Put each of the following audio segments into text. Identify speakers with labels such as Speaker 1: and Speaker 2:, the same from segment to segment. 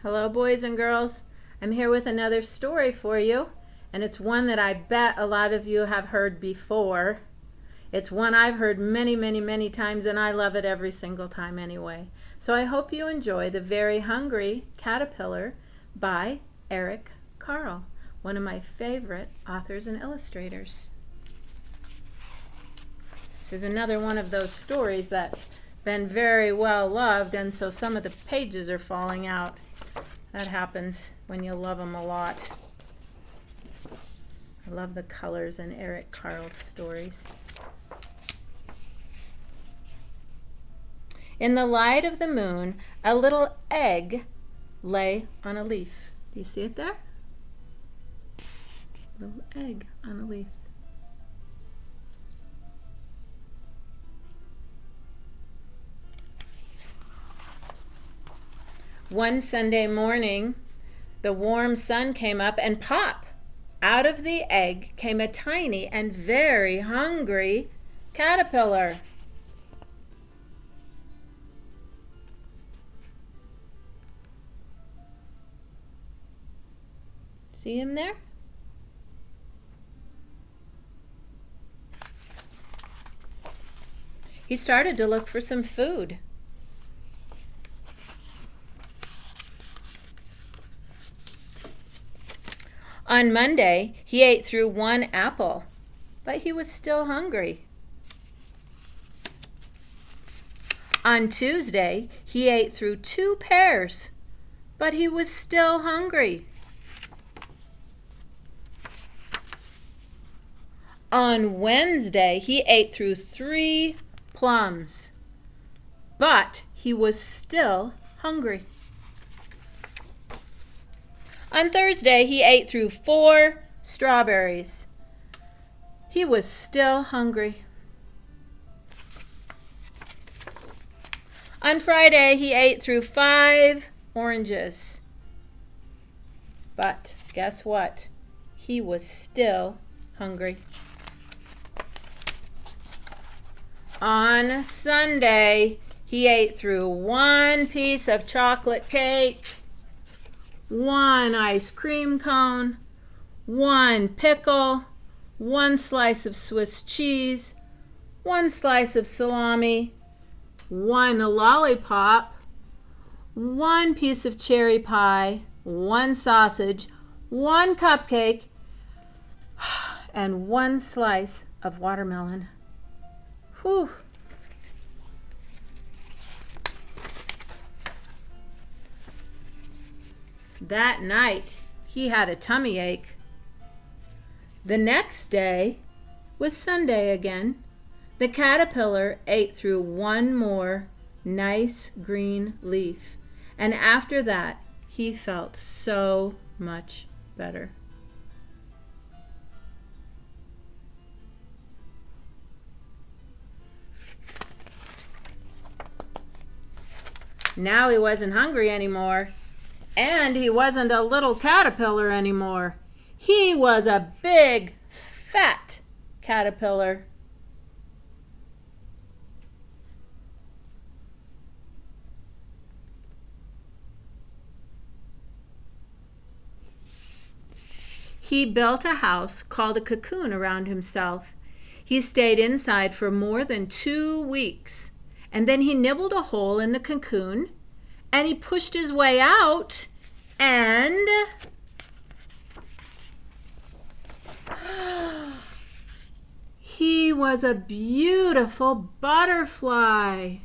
Speaker 1: Hello, boys and girls. I'm here with another story for you, and it's one that I bet a lot of you have heard before. It's one I've heard many, many, many times, and I love it every single time anyway. So I hope you enjoy The Very Hungry Caterpillar by Eric Carle, one of my favorite authors and illustrators. This is another one of those stories that's been very well loved, and so some of the pages are falling out. That happens when you love them a lot. I love the colors in Eric Carle's stories. In the light of the moon, a little egg lay on a leaf. Do you see it there? A little egg on a leaf. One Sunday morning, the warm sun came up, and pop! Out of the egg came a tiny and very hungry caterpillar. See him there? He started to look for some food. On Monday, he ate through one apple, but he was still hungry. On Tuesday, he ate through 2 pears, but he was still hungry. On Wednesday, he ate through 3 plums, but he was still hungry. On Thursday, he ate through 4 strawberries. He was still hungry. On Friday, he ate through 5 oranges. But guess what? He was still hungry. On Sunday, he ate through 1 piece of chocolate cake, 1 ice cream cone, 1 pickle, 1 slice of Swiss cheese, 1 slice of salami, 1 lollipop, 1 piece of cherry pie, 1 sausage, 1 cupcake, and 1 slice of watermelon. Whew. That night, he had a tummy ache. The next day was Sunday again. The caterpillar ate through 1 more nice green leaf, and after that, he felt so much better. Now he wasn't hungry anymore. And he wasn't a little caterpillar anymore. He was a big, fat caterpillar. He built a house called a cocoon around himself. He stayed inside for more than 2 weeks. And then he nibbled a hole in the cocoon, and he pushed his way out, and he was a beautiful butterfly.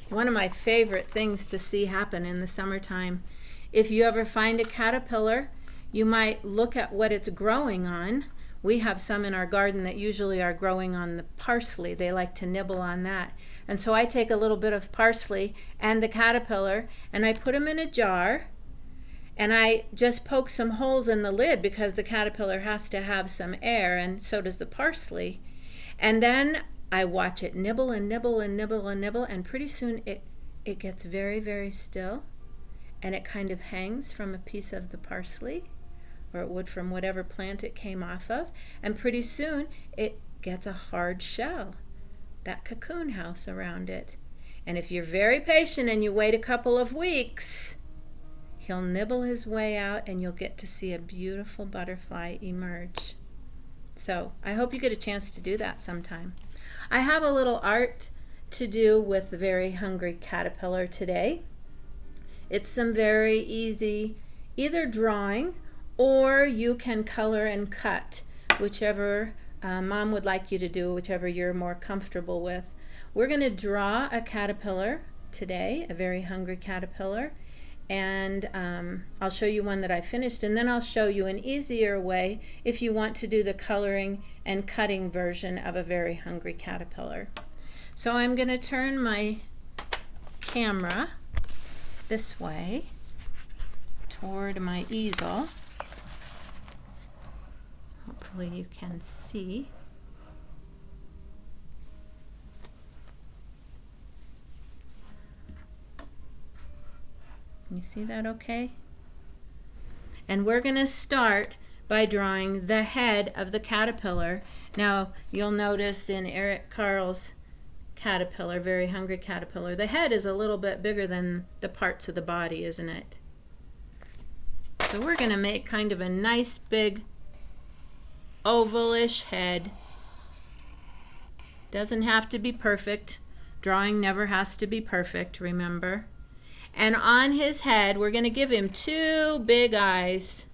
Speaker 1: One of my favorite things to see happen in the summertime. If you ever find a caterpillar, you might look at what it's growing on. We have some in our garden that usually are growing on the parsley. They like to nibble on that. And so I take a little bit of parsley and the caterpillar, and I put them in a jar, and I just poke some holes in the lid because the caterpillar has to have some air, and so does the parsley. And then I watch it nibble and nibble and nibble and nibble, and pretty soon it gets very, very still, and it kind of hangs from a piece of the parsley. or it would from whatever plant it came off of, and pretty soon it gets a hard shell, that cocoon house around it. And if you're very patient and you wait a couple of weeks, he'll nibble his way out and you'll get to see a beautiful butterfly emerge. So I hope you get a chance to do that sometime. I have a little art to do with the very hungry caterpillar today. It's some very easy either drawing, or you can color and cut, whichever Mom would like you to do, whichever you're more comfortable with. We're going to draw a caterpillar today, a very hungry caterpillar, and I'll show you one that I finished, and then I'll show you an easier way if you want to do the coloring and cutting version of a very hungry caterpillar. So I'm going to turn my camera this way toward my easel. Hopefully you can see. Can you see that okay? And we're going to start by drawing the head of the caterpillar. Now you'll notice in Eric Carle's caterpillar, very hungry caterpillar, the head is a little bit bigger than the parts of the body, isn't it? So we're going to make kind of a nice big ovalish head. Doesn't have to be perfect. Drawing never has to be perfect, remember. And on his head, we're going to give him two big eyes.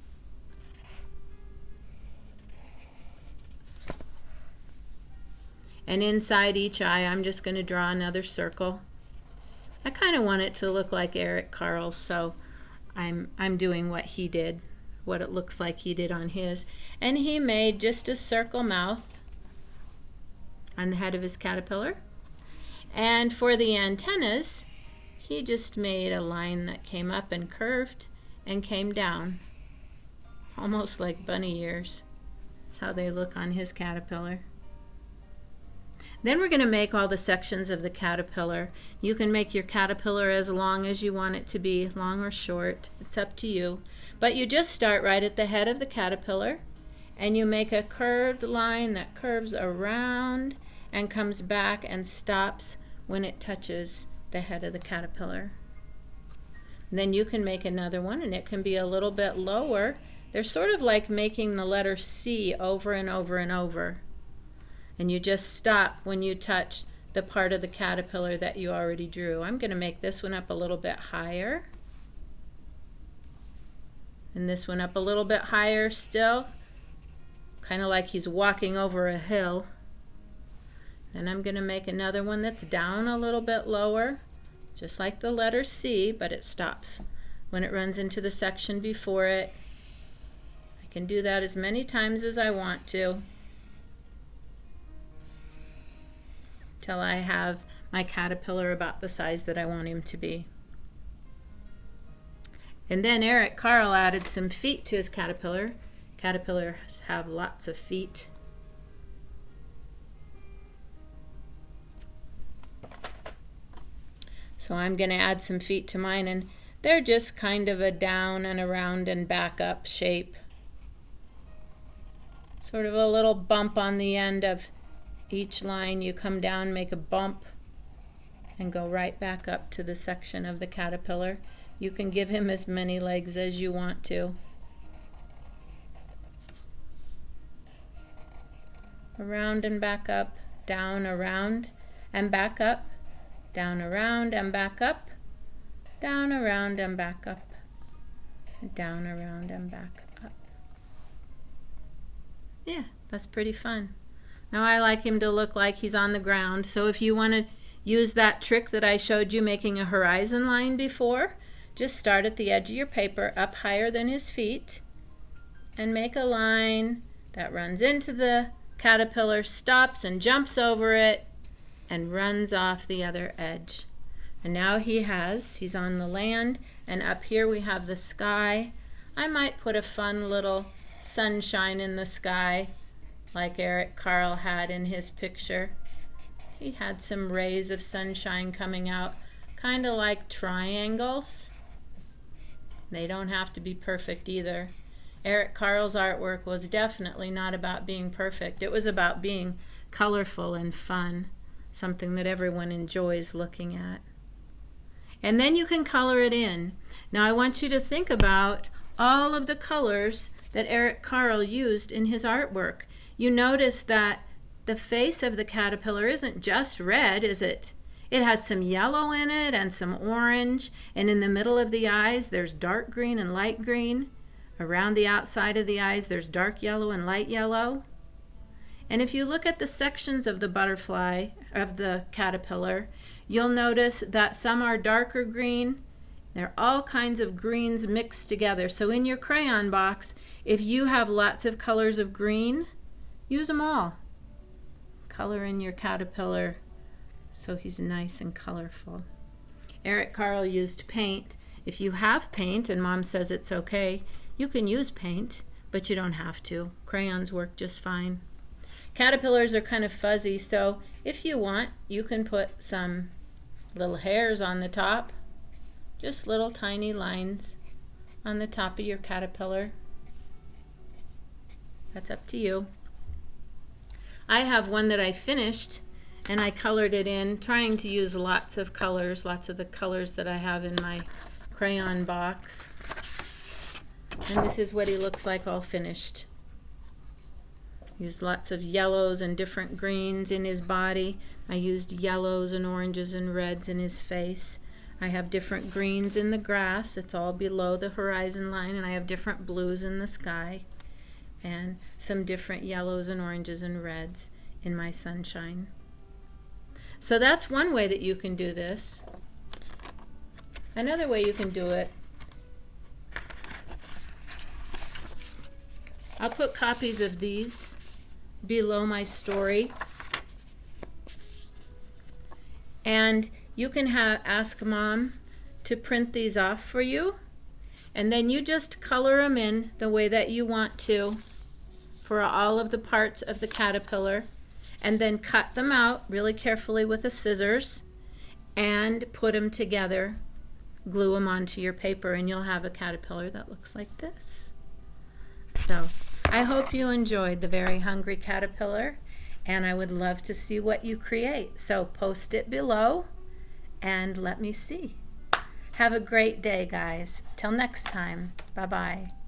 Speaker 1: And inside each eye, I'm just going to draw another circle. I kind of want it to look like Eric Carle, so I'm doing what he did, what it looks like he did on his. And he made just a circle mouth on the head of his caterpillar. And for the antennas, he just made a line that came up and curved and came down, almost like bunny ears. That's how they look on his caterpillar. Then we're going to make all the sections of the caterpillar. You can make your caterpillar as long as you want it to be, long or short. It's up to you. But you just start right at the head of the caterpillar, and you make a curved line that curves around and comes back and stops when it touches the head of the caterpillar. And then you can make another one, and it can be a little bit lower. They're sort of like making the letter C over and over and over. And you just stop when you touch the part of the caterpillar that you already drew. I'm going to make this one up a little bit higher. And this one up a little bit higher still. Kind of like he's walking over a hill. Then I'm going to make another one that's down a little bit lower, just like the letter C, but it stops when it runs into the section before it. I can do that as many times as I want to, till I have my caterpillar about the size that I want him to be. And then Eric Carle added some feet to his caterpillar. Caterpillars have lots of feet. So I'm going to add some feet to mine, and they're just kind of a down and around and back up shape. Sort of a little bump on the end of each line. You come down, make a bump, and go right back up to the section of the caterpillar. You can give him as many legs as you want to. Around and back up, down, around, and back up, down, around, and back up, down, around, and back up, down, around, and back up. Yeah, that's pretty fun. Now I like him to look like he's on the ground, so if you want to use that trick that I showed you making a horizon line before, just start at the edge of your paper up higher than his feet and make a line that runs into the caterpillar, stops and jumps over it, and runs off the other edge. And now he's on the land, and up here we have the sky. I might put a fun little sunshine in the sky, like Eric Carle had in his picture. He had some rays of sunshine coming out, kind of like triangles. They don't have to be perfect either. Eric Carle's artwork was definitely not about being perfect. It was about being colorful and fun, something that everyone enjoys looking at. And then you can color it in. Now I want you to think about all of the colors that Eric Carle used in his artwork. You notice that the face of the caterpillar isn't just red, is it? It has some yellow in it and some orange, and in the middle of the eyes there's dark green and light green. Around the outside of the eyes there's dark yellow and light yellow. And if you look at the sections of the butterfly, of the caterpillar, you'll notice that some are darker green. There are all kinds of greens mixed together. So in your crayon box, if you have lots of colors of green, use them all. Color in your caterpillar so he's nice and colorful. Eric Carle used paint. If you have paint and Mom says it's okay, you can use paint, but you don't have to. Crayons work just fine. Caterpillars are kind of fuzzy, so if you want, you can put some little hairs on the top, just little tiny lines on the top of your caterpillar. That's up to you. I have one that I finished and I colored it in, trying to use lots of colors, lots of the colors that I have in my crayon box. And this is what he looks like all finished. Used lots of yellows and different greens in his body. I used yellows and oranges and reds in his face. I have different greens in the grass. It's all below the horizon line, and I have different blues in the sky and some different yellows and oranges and reds in my sunshine. So that's one way that you can do this. Another way you can do it, I'll put copies of these below my story, and you can ask Mom to print these off for you, and then you just color them in the way that you want to for all of the parts of the caterpillar, and then cut them out really carefully with the scissors and put them together, glue them onto your paper, and you'll have a caterpillar that looks like this. So I hope you enjoyed the Very Hungry Caterpillar, and I would love to see what you create. So post it below and let me see. Have a great day, guys. Till next time. Bye-bye.